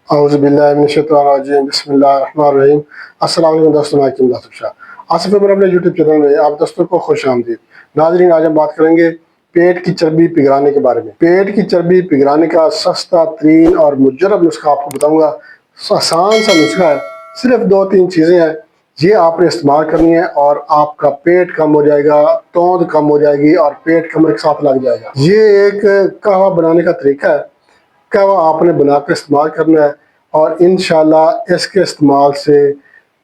औज़ुबिल्लाहिमिनश्शैतानिर्रजीम बिस्मिल्लाहिर्रहमानिर्रहीम। अस्सलाम वालेकुम दोस्तों, मैं किम नासिर शाह आसिफ अमर अपने यूट्यूब चैनल में आप दोस्तों को खुश आमदीद। नाज़रीन, आज हम बात करेंगे पेट की चर्बी पिघलाने के बारे में। पेट की चर्बी पिघलाने का सस्ता तरीन और मुजरब नुस्खा आपको बताऊंगा। आसान सा नुस्खा है, सिर्फ 2-3 चीज़ें हैं, ये आपने इस्तेमाल करनी है और आपका पेट कम हो जाएगा, तोंद कम हो जाएगी और पेट कमर के साथ लग जाएगा। ये एक कहवा बनाने का तरीका है, कहवा आपने बना कर इस्तेमाल करना है और इंशाल्लाह इसके इस्तेमाल से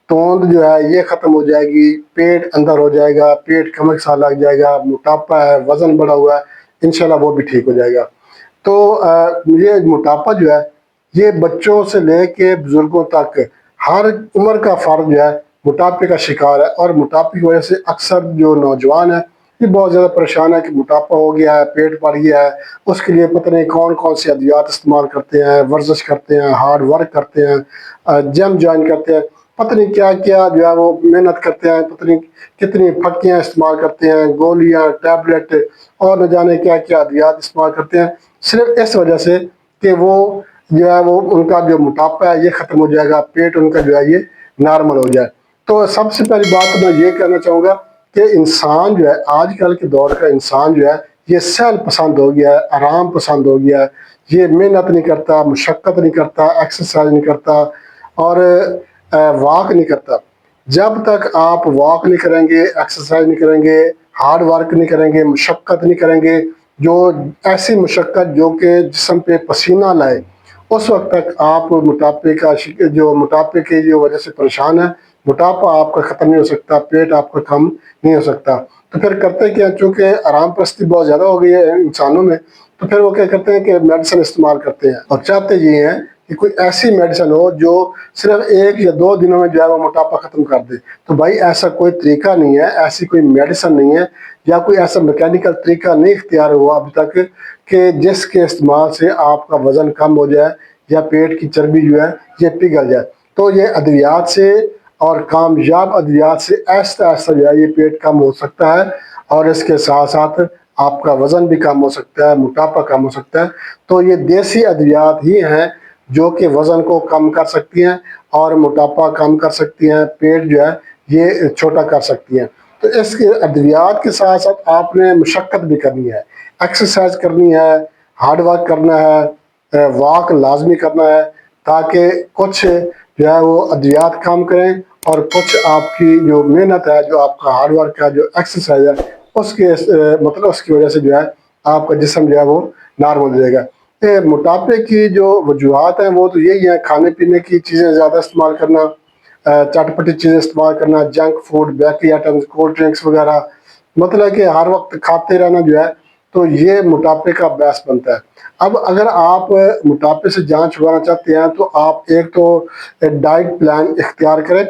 तोंद जो है ये ख़त्म हो जाएगी, पेट अंदर हो जाएगा, पेट कमर के साथ लग जाएगा, मोटापा है, वज़न बढ़ा हुआ है, इंशाल्लाह वो भी ठीक हो जाएगा। तो ये मोटापा जो है ये बच्चों से लेके बुज़ुर्गों तक हर उम्र का फ़र्द जो है मोटापे का शिकार है और मोटापे की वजह से अक्सर जो नौजवान है ये बहुत ज़्यादा परेशान है कि मोटापा हो गया है, पेट बढ़ गया है। उसके लिए पता नहीं कौन कौन से अद्वियात इस्तेमाल करते हैं, वर्जिश करते हैं, हार्ड वर्क करते हैं, जिम ज्वाइन करते हैं, पता नहीं क्या क्या जो है वो मेहनत करते हैं, पता नहीं कितनी फक्कियाँ इस्तेमाल करते हैं, गोलियाँ, टैबलेट और न जाने क्या क्या अद्वियात इस्तेमाल करते हैं, सिर्फ इस वजह से कि वो जो है वो उनका जो मोटापा है ये ख़त्म हो जाएगा, पेट उनका जो है ये नॉर्मल हो जाए। तो सबसे पहली बात तो मैं ये कहना चाहूँगा कि इंसान जो है आजकल के दौर का इंसान जो है ये सहल पसंद हो गया है, आराम पसंद हो गया है। ये मेहनत नहीं करता, मुशक्क़त नहीं करता, एक्सरसाइज नहीं करता और वॉक नहीं करता। जब तक आप वॉक नहीं करेंगे, एक्सरसाइज नहीं करेंगे, हार्ड वर्क नहीं करेंगे, मुशक्क़त नहीं करेंगे, जो ऐसी मुशक्क़त जो कि जिस्म पे पसीना लाए, उस वक्त तक आप मोटापे की जो वजह से परेशान है, मोटापा आपका ख़त्म नहीं हो सकता, पेट आपका कम नहीं हो सकता। तो फिर करते क्या, चूँकि आराम परस्ती बहुत ज़्यादा हो गई है इंसानों में, तो फिर वो क्या करते हैं कि मेडिसिन इस्तेमाल करते हैं और चाहते ये हैं कि कोई ऐसी मेडिसिन हो जो सिर्फ 1 या 2 दिनों में जो है वो मोटापा ख़त्म कर दे। तो भाई ऐसा कोई तरीका नहीं है, ऐसी कोई मेडिसिन नहीं है या कोई ऐसा मैकेनिकल तरीका नहीं इख्तियार हुआ अभी तक कि जिसके इस्तेमाल से आपका वज़न कम हो जाए या पेट की चर्बी जो है ये पिघल जाए। तो ये अद्वियात से और कामयाब अद्वियात से आहिस्ता आहिस्ता जो है ये पेट कम हो सकता है और इसके साथ साथ आपका वज़न भी कम हो सकता है, मोटापा कम हो सकता है। तो ये देसी अद्वियात ही हैं जो कि वज़न को कम कर सकती हैं और मोटापा कम कर सकती हैं, पेट जो है ये छोटा कर सकती हैं। तो इसके अद्वियात के साथ साथ आपने मुशक्क़त भी करनी है, एक्सरसाइज करनी है, हार्ड वर्क करना है, वॉक लाजमी करना है, ताकि कुछ जो है वो अद्वियात काम करें और कुछ आपकी जो मेहनत है, जो आपका हार्ड वर्क है, जो एक्सरसाइज है, उसके मतलब उसकी वजह से जो है आपका जिस्म जो है वो नॉर्मल हो जाएगा। मोटापे की जो वजूहात हैं वो तो यही है, खाने पीने की चीज़ें ज़्यादा इस्तेमाल करना, चटपटी चीज़ें इस्तेमाल करना, junk food, bakery items, cold drinks वगैरह, मतलब कि हर वक्त खाते रहना जो है, तो ये मोटापे का बायस बनता है। अब अगर आप मोटापे से जान छुड़ाना चाहते हैं तो आप एक तो डाइट प्लान इख्तियार करें,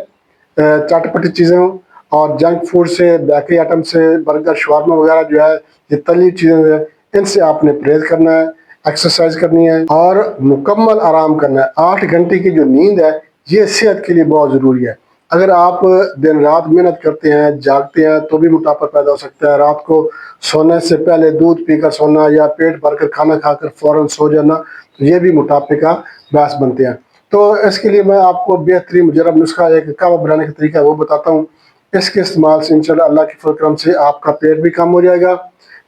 चटपटी चीज़ों और जंक फूड से, बेकरी आइटम से, बर्गर, शवारमा वगैरह जो है, ये तली चीज़ें हैं, इनसे आपने परहेज़ करना है, एक्सरसाइज करनी है और मुकम्मल आराम करना है। 8 घंटे की जो नींद है ये सेहत के लिए बहुत ज़रूरी है। अगर आप दिन रात मेहनत करते हैं, जागते हैं, तो भी मोटापा पैदा हो सकता है। रात को सोने से पहले दूध पीकर सोना या पेट भरकर खाना खाकर फ़ौरन सो जाना, तो ये भी मोटापे का बायस बनते हैं। तो इसके लिए मैं आपको बेहतरीन मुजरब नुस्खा, एक कहवा बनाने का तरीका है वो बताता हूँ। इसके इस्तेमाल से इंशाल्लाह अल्लाह के फज़ल करम से आपका पेट भी कम हो जाएगा,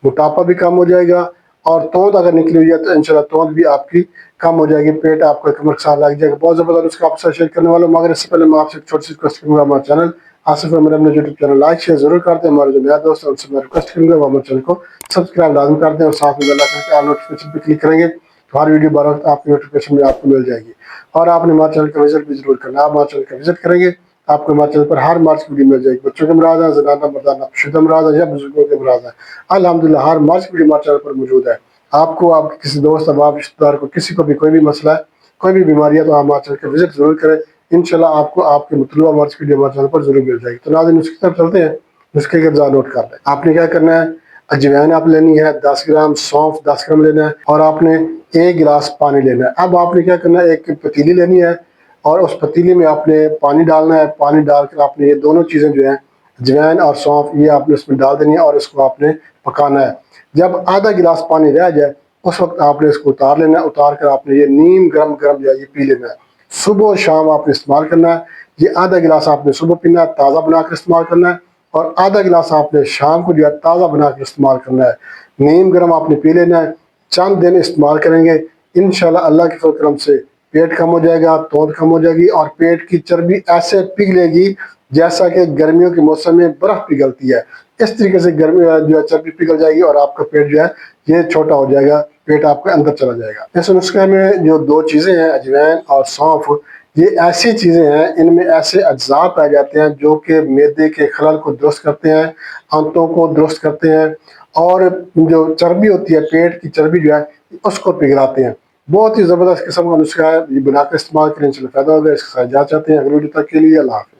मोटापा भी कम हो जाएगा और तोंद अगर निकली हुई है तो इंशाल्लाह तोंद भी आपकी कम हो जाएगी, पेट आपका कमर के साथ लग जाएगा। बहुत ज़बरदस्त नुस्खा आपके साथ शेयर करने वाला हूँ, मगर इससे पहले मैं आपसे एक छोटी सी रिक्वेस्ट करूँगा, हमारा चैनल आसिफ अहमद अपने यूट्यूब चैनल लाइक शेयर ज़रूर करते हैं। हमारे जो नया दोस्त है उनसे मैं रिक्वेस्ट करूँगा वो हमारे चैनल को सब्सक्राइब लाजमी कर दें और साथ में बेल आइकन के ऑल नोटिफिकेशन पर क्लिक करेंगे तो हर वीडियो बार वक्त आपकी नोटिफिकेशन में आपको मिल जाएगी। और आपने हमारे चैनल का विजिट भी जरूर करना। आप हमारे चैनल का विजिट करेंगे आपको हमारे चैनल पर हर मार्च की वीडियो मिल जाएगी। बच्चों के अमराज है, ज़नाना मर्दाना शुद्ध अमराज है या बुजुर्गों के अमराज है, अल्हम्दुलिल्लाह हर मार्च की वीडियो हमारे चैनल पर मौजूद है। आपको, आपके किसी दोस्त, अहबाब, रिश्तेदार को, किसी को भी कोई भी मसला है, कोई भी बीमारी है, तो आप हमारे चैनल का विजिट जरूर करें। इंशाल्लाह आपको आपके मतलूबा मार्च की वीडियो हमारे चैनल पर जरूर मिल जाएगी। तो नाज़रीन उसकी तरफ चलते हैं। नुस्खे के ज़रा नोट कर लें। आपने क्या करना है, अजवाइन आप लेनी है 10 ग्राम, सौंफ 10 ग्राम लेना है और आपने 1 गिलास पानी लेना है। अब आपने क्या करना है, एक पतीली लेनी है और उस पतीली में आपने पानी डालना है। पानी डालकर आपने ये दोनों चीज़ें जो हैं, अजवाइन और सौंफ, ये आपने उसमें डाल देनी है और इसको आपने पकाना है। जब आधा गिलास पानी रह जाए उस वक्त आपने इसको उतार लेना है। उतार कर आपने ये नीम गरम गरम जो है ये पी लेना है। सुबह और शाम आपने इस्तेमाल करना है। ये आधा गिलास आपने सुबह पीना है, ताज़ा बना कर इस्तेमाल करना है, और आधा गिलास आपने शाम को जो है ताज़ा बना कर इस्तेमाल करना है। नीम गरम आपने पी लेना है। चंद दिन इस्तेमाल करेंगे, इंशाल्लाह अल्लाह के फजल करम से पेट कम हो जाएगा, तौंद कम हो जाएगी, और पेट की चर्बी ऐसे पिघलेगी जैसा कि गर्मियों के मौसम में बर्फ़ पिघलती है। इस तरीके से गर्मी जो है चर्बी पिघल जाएगी और आपका पेट जो है ये छोटा हो जाएगा, पेट आपके अंदर चला जाएगा। इस नुस्खे में जो दो चीज़ें हैं, अजवाइन और सौंफ, ये ऐसी चीज़ें हैं, इनमें ऐसे अज्जा पाए जाते हैं जो कि मैदे के खलल को दुरुस्त करते हैं, आंतों को दुरुस्त करते हैं, और जो चर्बी होती है, पेट की चर्बी जो है उसको पिघलाते हैं। बहुत ही ज़बरदस्त किस्म का नुस्खा है, ये बनाकर इस्तेमाल करें, इंशाल्लाह फ़ायदा होगा। इसके साथ इजाज़त चाहते हैं, अगली वीडियो तक के लिए अल्लाह हाफ़िज़।